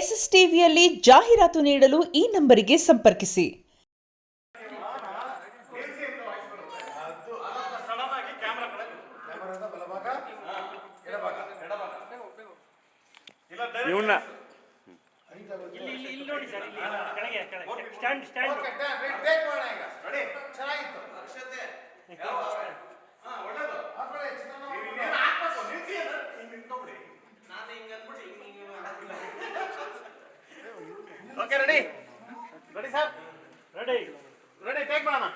S S ಟಿವಿಯಲ್ಲಿ ಜಾಹೀರಾತು ನೀಡಲು ಈ ನಂಬರಿಗೆ ಸಂಪರ್ಕಿಸಿ. Okay, ready? Ready, sir? Ready. Ready, take banana.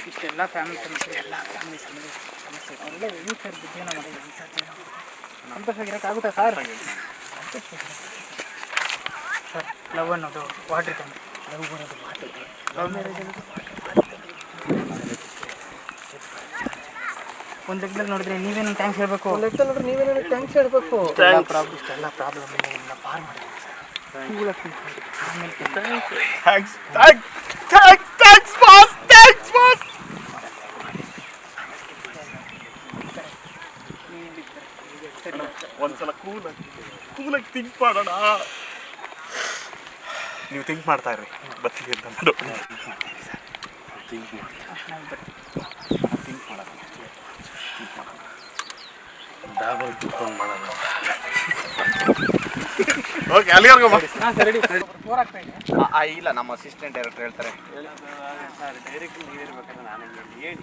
ಇಷ್ಟೆಲ್ಲ ಫ್ಯಾಮಿಲಿ ಸಮಸ್ಯೆ ಎಲ್ಲ ಫ್ಯಾಮಿಲಿ ಸಮಸ್ಯೆ ಒಳ್ಳೆ ಏನು ಸರ್ ಜೀವನ ಮಾಡಿ ಸಂತೋಷವಾಗಿರೋಕ್ಕಾಗುತ್ತಾ ಸರ್? ಸರ್ ಲವ್ ಅನ್ನೋದು ವಾಟ್ರ್ ತಂದು ಲವ್ ಬರೋದು ವಾಟ್ರ್ ಲವ್ ಮ್ಯಾರೇಜ್ ಅನ್ನೋದು ಒಂದು ಲೆಕ್ಕದಲ್ಲಿ ನೋಡಿದ್ರೆ ನೀವೇನು ಥ್ಯಾಂಕ್ಸ್ ಹೇಳ್ಬೇಕು. ಒಂದು ಲೆಕ್ಕದಲ್ಲಿ ನೋಡಿದ್ರೆ ನೀವೇನು ಥ್ಯಾಂಕ್ಸ್ ಹೇಳ್ಬೇಕು. ಇಷ್ಟೆಲ್ಲ ಪ್ರಾಬ್ಲಮ್ ಎಲ್ಲ ಪಾರ್ ಮಾಡಿದ್ದೀನಿ ಒಂದ್ಸಲ ಕೂಲಾಗಿ ಥಿಂಕ್ ಮಾಡೋಣ. ನೀವು ಥಿಂಕ್ ಮಾಡ್ತಾ ಇರ್ರಿ, ಬರ್ತೀವಿ ಅಂತ ಥಿಂಕ್ ಮಾಡೋಣ. ಡಬಲ್ ದುಡ್ಕೊಂಡು ಮಾಡೋಣ. ಓಕೆ, ಅಲ್ಲಿವರೆಗೂ ಇಲ್ಲ, ನಮ್ಮ ಅಸಿಸ್ಟೆಂಟ್ ಡೈರೆಕ್ಟರ್ ಹೇಳ್ತಾರೆ. ಸರ್ ಡೈರೆಕ್ಟ್ ನೀವಿರ್ಬೇಕಂದ್ರೆ ನಾನು ಹೇಳಿ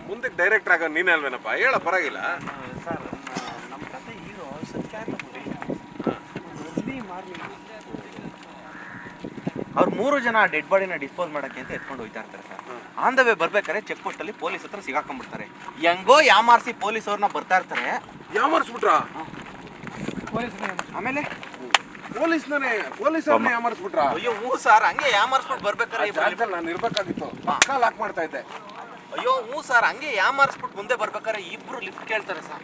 ಮುಂದಕ್ಕೆ ಡೈರೆಕ್ಟರ್ ಆಗೋ ನೀನು ಅಲ್ವೇನಪ್ಪ, ಹೇಳ ಪರವಾಗಿಲ್ಲ. ಸರ್ ನಮ್ಮ ಕತೆ ಹೀರೋ ಸತ್ಯ ಅವ್ರು 3 ಜನ ಡೆಡ್ ಬಾಡಿನ ಡಿಸ್ಪೋಸ್ ಮಾಡೋಕ್ಕೆ ಅಂತ ಎತ್ಕೊಂಡು ಹೋಗ್ತಾ ಇರ್ತಾರೆ ಸರ್. ಆನ್ ದ ವೇ ಬರ್ಬೇಕಾದ್ರೆ ಚೆಕ್ ಪೋಸ್ಟ್ ಅಲ್ಲಿ ಪೊಲೀಸ್ ಹತ್ರ ಸಿಗಾಕೊಂಡ್ಬಿಡ್ತಾರೆ. ಹೆಂಗೋ ಯಾಮಾರಿಸಿ ಪೊಲೀಸ್ ಅವ್ರನ್ನ ಬರ್ತಾ ಇರ್ತಾರೆ. ಯಾಮಾರಿಸ್ಬಿಟ್ರಾ? ಆಮೇಲೆ ಪೊಲೀಸರನ್ನೇ ಯಾಮಾರಿಸ್ಬಿಟ್ರಾ? ಅಯ್ಯೋ ಹ್ಞೂ ಸರ್, ಹಂಗೆ ಯಾಮಾರಿಸ್ಬಿಟ್ಟು ಬರ್ಬೇಕಾರೆ ನಾನು ಇರ್ಬೇಕಾಗಿತ್ತು, ಪಕ್ಕ ಲಾಕ್ ಮಾಡ್ತಾ ಇದ್ದೆ. ಅಯ್ಯೋ ಹ್ಞೂ ಸರ್, ಹಂಗೆ ಯಾಮಾರಿಸ್ಬಿಟ್ಟು ಮುಂದೆ ಬರ್ಬೇಕಾದ್ರೆ ಇಬ್ರು ಲಿಫ್ಟ್ ಕೇಳ್ತಾರೆ ಸರ್.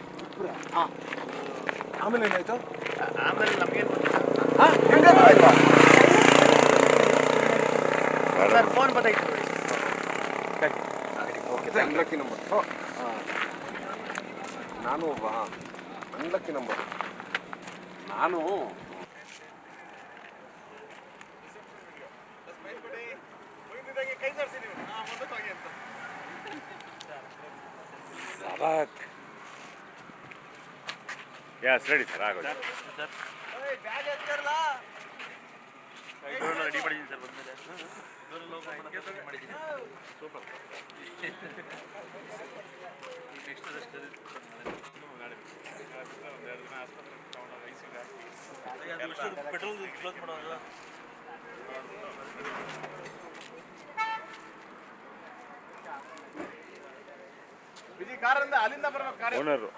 ಹಾಂ, ಆಮೇಲೆ ಏನಾಯ್ತು? ಆಮೇಲೆ ನಮಗೇನು ಸರ್ ಫೋನ್ ಬತ್ತಾಯ್ತು ನೋಡಿ. Okay, unlucky number. ನಾನು ಒಬ್ಬ ಅನ್ಲಕ್ಕಿ ನಂಬರ್. ನಾನು Yes, ready sir, ಆಗೋದು. ಸರ್ ಬ್ಯಾಗ್ ಎತ್ತರಲ್ಲ. ಡೋರ್ ರೆಡಿ ಮಾಡಿದ್ದೀನಿ ಸರ್, ಬಂದ್ಮೇಲೆ ಡೋರ್ ಲೋಕ ಮಾಡಿದ್ದೀನಿ. ಸೂಪರ್. ನೆಕ್ಸ್ಟ್ ರೆಸ್ಟ್ ನಾಳೆ ಒಂದು 2 ದಿನ ಆಸ್ಪತ್ರೆಗೆ ತಗೊಂಡೋಗಿ ಐಸಿಗೆ ಪೆಟ್ರೋಲ್ ಕ್ಲೋಸ್ ಮಾಡೋದು. ಬಿಜಿ ಕಾರಿಂದ ಅಲ್ಲಿಂದ ಬರ್ಬೇಕು. Owner,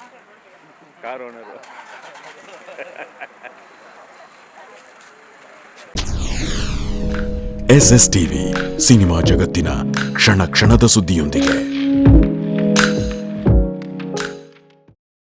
car owner. SS TV, cinema ಜಗತ್ತಿನ ಕ್ಷಣ ಕ್ಷಣದ ಸುದ್ದಿಯೊಂದಿಗೆ.